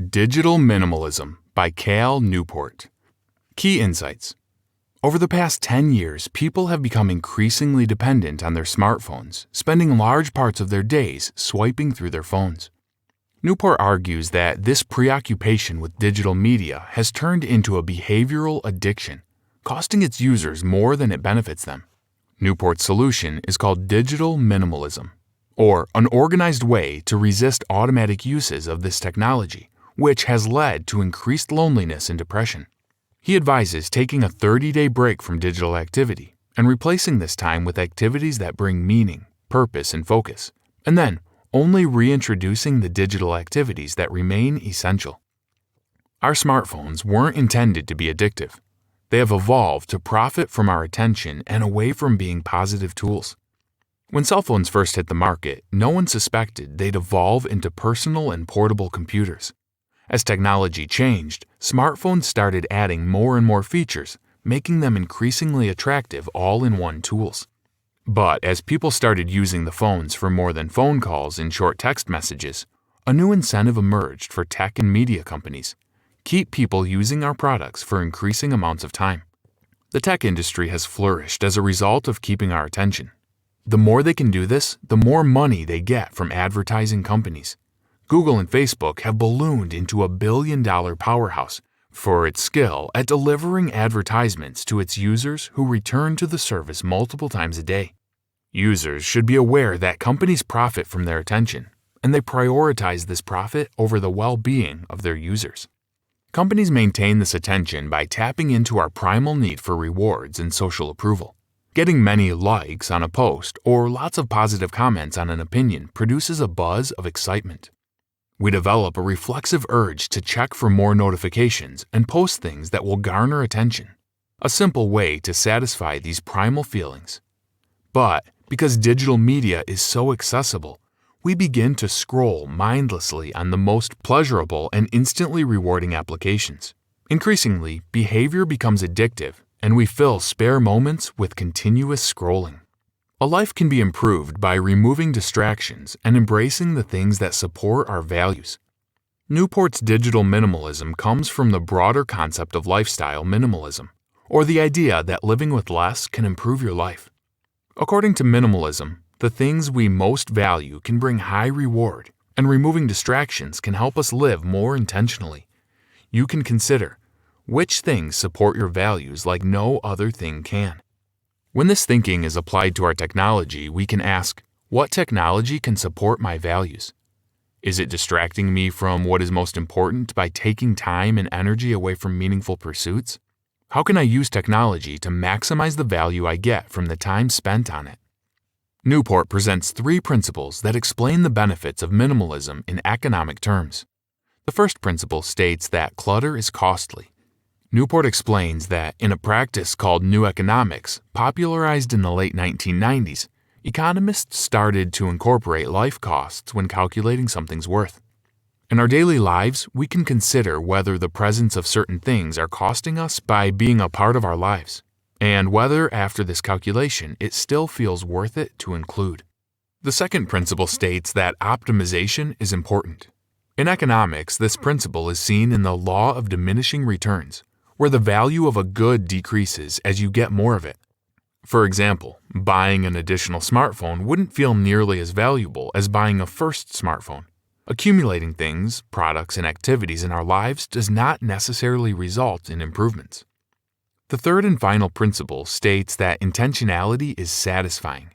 Digital Minimalism by Newport. Key insights. Over the past 10 years, people have become increasingly dependent on their smartphones, spending large parts of their days swiping through their phones. Newport argues that this preoccupation with digital media has turned into a behavioral addiction, costing its users more than it benefits them. Newport's solution is called digital minimalism, or an organized way to resist automatic uses of this technology, which has led to increased loneliness and depression. He advises taking a 30-day break from digital activity and replacing this time with activities that bring meaning, purpose, and focus, and then only reintroducing the digital activities that remain essential. Our smartphones weren't intended to be addictive. They have evolved to profit from our attention and away from being positive tools. When cell phones first hit the market, no one suspected they'd evolve into personal and portable computers. As technology changed, smartphones started adding more and more features, making them increasingly attractive all-in-one tools. But as people started using the phones for more than phone calls and short text messages, a new incentive emerged for tech and media companies: keep people using our products for increasing amounts of time. The tech industry has flourished as a result of keeping our attention. The more they can do this, the more money they get from advertising companies. Google and Facebook have ballooned into a billion-dollar powerhouse for its skill at delivering advertisements to its users who return to the service multiple times a day. Users should be aware that companies profit from their attention, and they prioritize this profit over the well-being of their users. Companies maintain this attention by tapping into our primal need for rewards and social approval. Getting many likes on a post or lots of positive comments on an opinion produces a buzz of excitement. We develop a reflexive urge to check for more notifications and post things that will garner attention, a simple way to satisfy these primal feelings. But because digital media is so accessible, we begin to scroll mindlessly on the most pleasurable and instantly rewarding applications. Increasingly, behavior becomes addictive, and we fill spare moments with continuous scrolling. A life can be improved by removing distractions and embracing the things that support our values. Newport's digital minimalism comes from the broader concept of lifestyle minimalism, or the idea that living with less can improve your life. According to minimalism, the things we most value can bring high reward, and removing distractions can help us live more intentionally. You can consider which things support your values like no other thing can. When this thinking is applied to our technology, we can ask, what technology can support my values? Is it distracting me from what is most important by taking time and energy away from meaningful pursuits? How can I use technology to maximize the value I get from the time spent on it? Newport presents 3 principles that explain the benefits of minimalism in economic terms. The first principle states that clutter is costly. Newport explains that in a practice called New Economics, popularized in the late 1990s, economists started to incorporate life costs when calculating something's worth. In our daily lives, we can consider whether the presence of certain things are costing us by being a part of our lives, and whether after this calculation it still feels worth it to include. The second principle states that optimization is important. In economics, this principle is seen in the law of diminishing returns, where the value of a good decreases as you get more of it. For example, buying an additional smartphone wouldn't feel nearly as valuable as buying a first smartphone. Accumulating things, products, and activities in our lives does not necessarily result in improvements. The third and final principle states that intentionality is satisfying.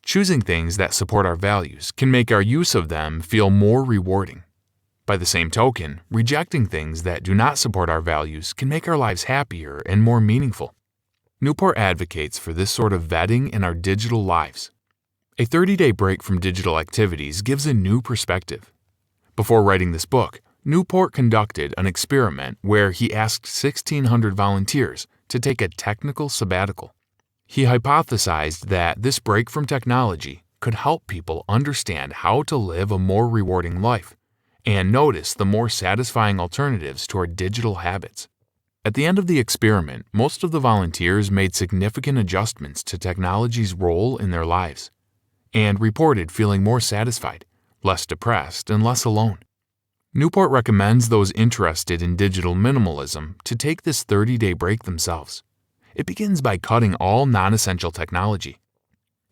Choosing things that support our values can make our use of them feel more rewarding. By the same token, rejecting things that do not support our values can make our lives happier and more meaningful. Newport advocates for this sort of vetting in our digital lives. A 30-day break from digital activities gives a new perspective. Before writing this book, Newport conducted an experiment where he asked 1,600 volunteers to take a technical sabbatical. He hypothesized that this break from technology could help people understand how to live a more rewarding life and notice the more satisfying alternatives to our digital habits. At the end of the experiment, most of the volunteers made significant adjustments to technology's role in their lives and reported feeling more satisfied, less depressed, and less alone. Newport recommends those interested in digital minimalism to take this 30-day break themselves. It begins by cutting all non-essential technology.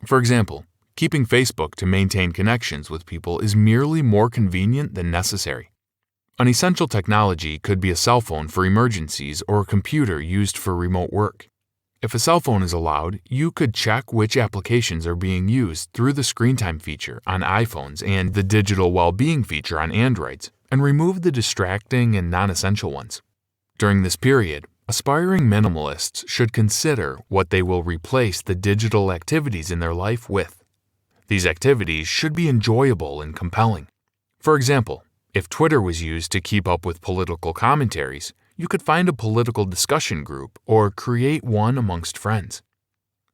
For example, keeping Facebook to maintain connections with people is merely more convenient than necessary. Unessential technology could be a cell phone for emergencies or a computer used for remote work. If a cell phone is allowed, you could check which applications are being used through the screen time feature on iPhones and the digital well-being feature on Androids, and remove the distracting and non-essential ones. During this period, aspiring minimalists should consider what they will replace the digital activities in their life with. These activities should be enjoyable and compelling. For example, if Twitter was used to keep up with political commentaries, you could find a political discussion group or create one amongst friends.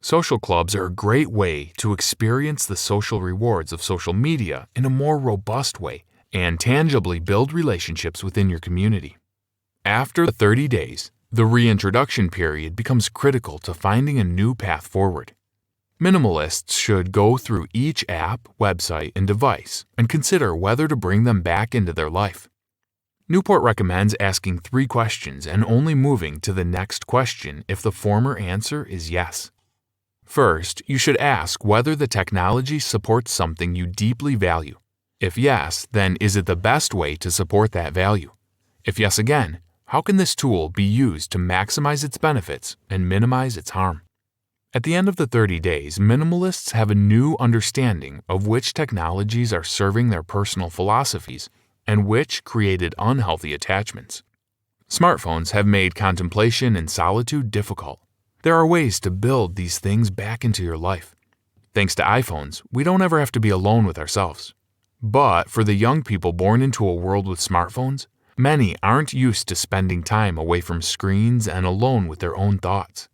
Social clubs are a great way to experience the social rewards of social media in a more robust way and tangibly build relationships within your community. After 30 days, the reintroduction period becomes critical to finding a new path forward. Minimalists should go through each app, website, and device and consider whether to bring them back into their life. Newport recommends asking 3 questions and only moving to the next question if the former answer is yes. First, you should ask whether the technology supports something you deeply value. If yes, then is it the best way to support that value? If yes again, how can this tool be used to maximize its benefits and minimize its harm? At the end of the 30 days, minimalists have a new understanding of which technologies are serving their personal philosophies and which created unhealthy attachments. Smartphones have made contemplation and solitude difficult. There are ways to build these things back into your life. Thanks to iPhones, we don't ever have to be alone with ourselves. But for the young people born into a world with smartphones, many aren't used to spending time away from screens and alone with their own thoughts.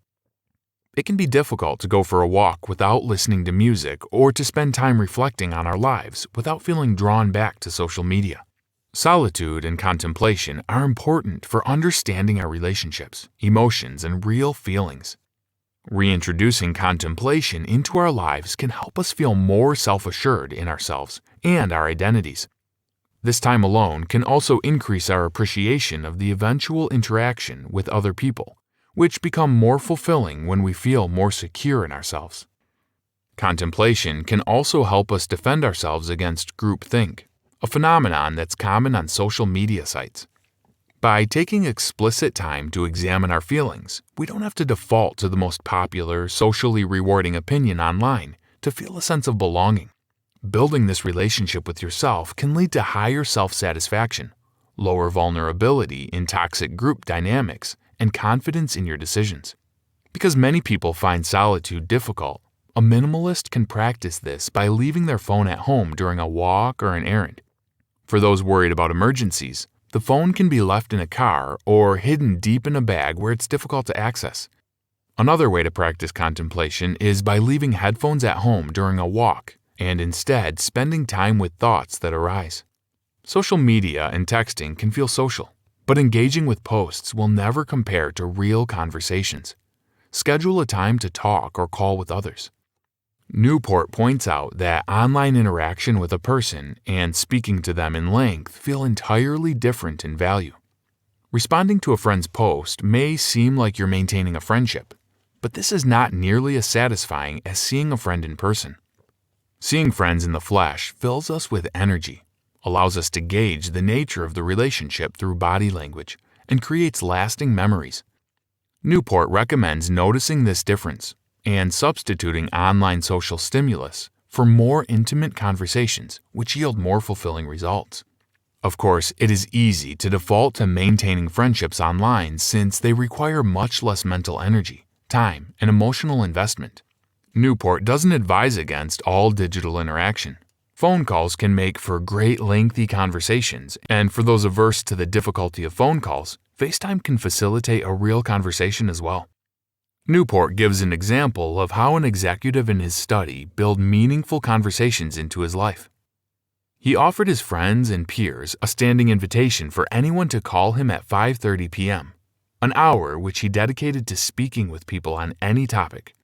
It can be difficult to go for a walk without listening to music or to spend time reflecting on our lives without feeling drawn back to social media. Solitude and contemplation are important for understanding our relationships, emotions, and real feelings. Reintroducing contemplation into our lives can help us feel more self-assured in ourselves and our identities. This time alone can also increase our appreciation of the eventual interaction with other people, which become more fulfilling when we feel more secure in ourselves. Contemplation can also help us defend ourselves against groupthink, a phenomenon that's common on social media sites. By taking explicit time to examine our feelings, we don't have to default to the most popular, socially rewarding opinion online to feel a sense of belonging. Building this relationship with yourself can lead to higher self-satisfaction, lower vulnerability in toxic group dynamics, and confidence in your decisions. Because many people find solitude difficult, a minimalist can practice this by leaving their phone at home during a walk or an errand. For those worried about emergencies, the phone can be left in a car or hidden deep in a bag where it's difficult to access. Another way to practice contemplation is by leaving headphones at home during a walk and instead spending time with thoughts that arise. Social media and texting can feel social, but engaging with posts will never compare to real conversations. Schedule a time to talk or call with others. Newport points out that online interaction with a person and speaking to them in length feel entirely different in value. Responding to a friend's post may seem like you're maintaining a friendship, but this is not nearly as satisfying as seeing a friend in person. Seeing friends in the flesh fills us with energy, allows us to gauge the nature of the relationship through body language, and creates lasting memories. Newport recommends noticing this difference and substituting online social stimulus for more intimate conversations, which yield more fulfilling results. Of course, it is easy to default to maintaining friendships online since they require much less mental energy, time, and emotional investment. Newport doesn't advise against all digital interaction. Phone calls can make for great lengthy conversations, and for those averse to the difficulty of phone calls, FaceTime can facilitate a real conversation as well. Newport gives an example of how an executive in his study built meaningful conversations into his life. He offered his friends and peers a standing invitation for anyone to call him at 5:30 p.m., an hour which he dedicated to speaking with people on any topic.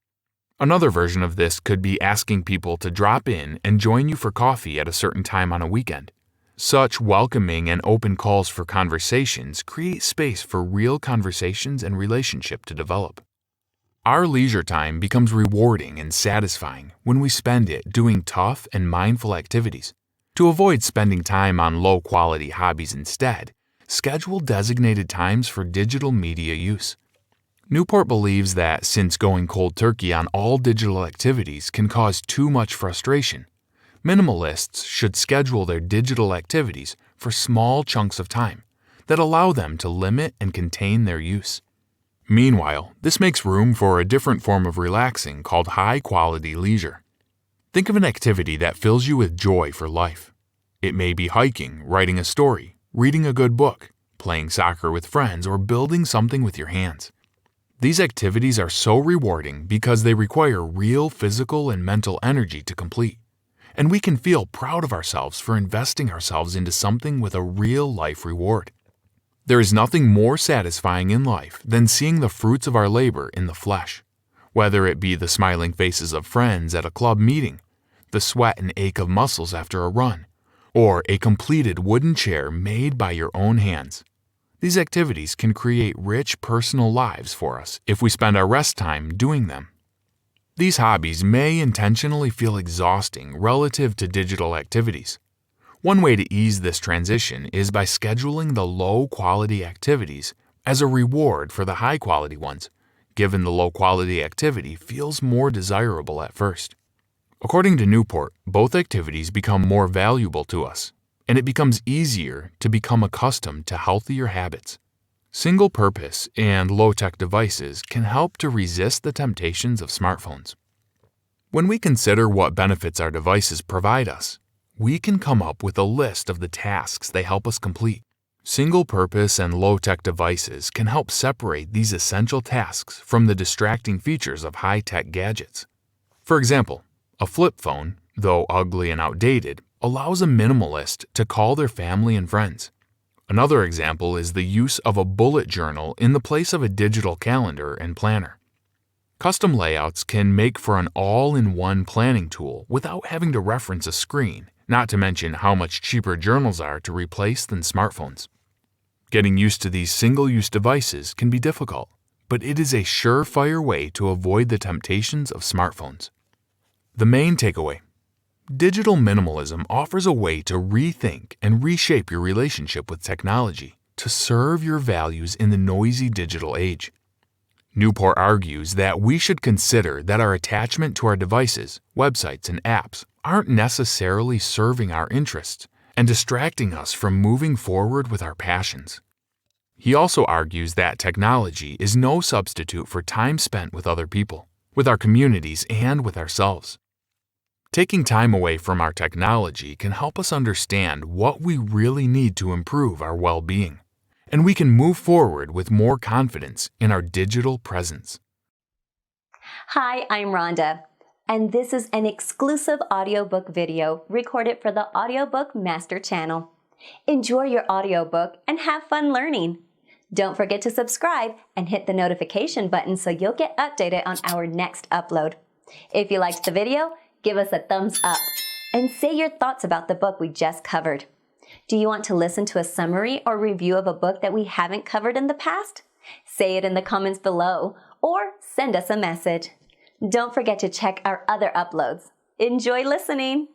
Another version of this could be asking people to drop in and join you for coffee at a certain time on a weekend. Such welcoming and open calls for conversations create space for real conversations and relationship to develop. Our leisure time becomes rewarding and satisfying when we spend it doing tough and mindful activities. To avoid spending time on low-quality hobbies instead, schedule designated times for digital media use. Newport believes that since going cold turkey on all digital activities can cause too much frustration, minimalists should schedule their digital activities for small chunks of time that allow them to limit and contain their use. Meanwhile, this makes room for a different form of relaxing called high-quality leisure. Think of an activity that fills you with joy for life. It may be hiking, writing a story, reading a good book, playing soccer with friends, or building something with your hands. These activities are so rewarding because they require real physical and mental energy to complete, and we can feel proud of ourselves for investing ourselves into something with a real life reward. There is nothing more satisfying in life than seeing the fruits of our labor in the flesh, whether it be the smiling faces of friends at a club meeting, the sweat and ache of muscles after a run, or a completed wooden chair made by your own hands. These activities can create rich personal lives for us if we spend our rest time doing them. These hobbies may intentionally feel exhausting relative to digital activities. One way to ease this transition is by scheduling the low-quality activities as a reward for the high-quality ones, given the low-quality activity feels more desirable at first. According to Newport, both activities become more valuable to us, and it becomes easier to become accustomed to healthier habits. Single-purpose and low-tech devices can help to resist the temptations of smartphones. When we consider what benefits our devices provide us, we can come up with a list of the tasks they help us complete. Single-purpose and low-tech devices can help separate these essential tasks from the distracting features of high-tech gadgets. For example, a flip phone, though ugly and outdated, allows a minimalist to call their family and friends. Another example is the use of a bullet journal in the place of a digital calendar and planner. Custom layouts can make for an all-in-one planning tool without having to reference a screen, not to mention how much cheaper journals are to replace than smartphones. Getting used to these single-use devices can be difficult, but it is a surefire way to avoid the temptations of smartphones. The main takeaway: digital minimalism offers a way to rethink and reshape your relationship with technology to serve your values in the noisy digital age. Newport argues that we should consider that our attachment to our devices, websites, and apps aren't necessarily serving our interests and distracting us from moving forward with our passions. He also argues that technology is no substitute for time spent with other people, with our communities, and with ourselves. Taking time away from our technology can help us understand what we really need to improve our well-being, and we can move forward with more confidence in our digital presence. Hi, I'm Rhonda, and this is an exclusive audiobook video recorded for the Audiobook Master Channel. Enjoy your audiobook and have fun learning. Don't forget to subscribe and hit the notification button so you'll get updated on our next upload. If you liked the video, give us a thumbs up and say your thoughts about the book we just covered. Do you want to listen to a summary or review of a book that we haven't covered in the past? Say it in the comments below or send us a message. Don't forget to check our other uploads. Enjoy listening!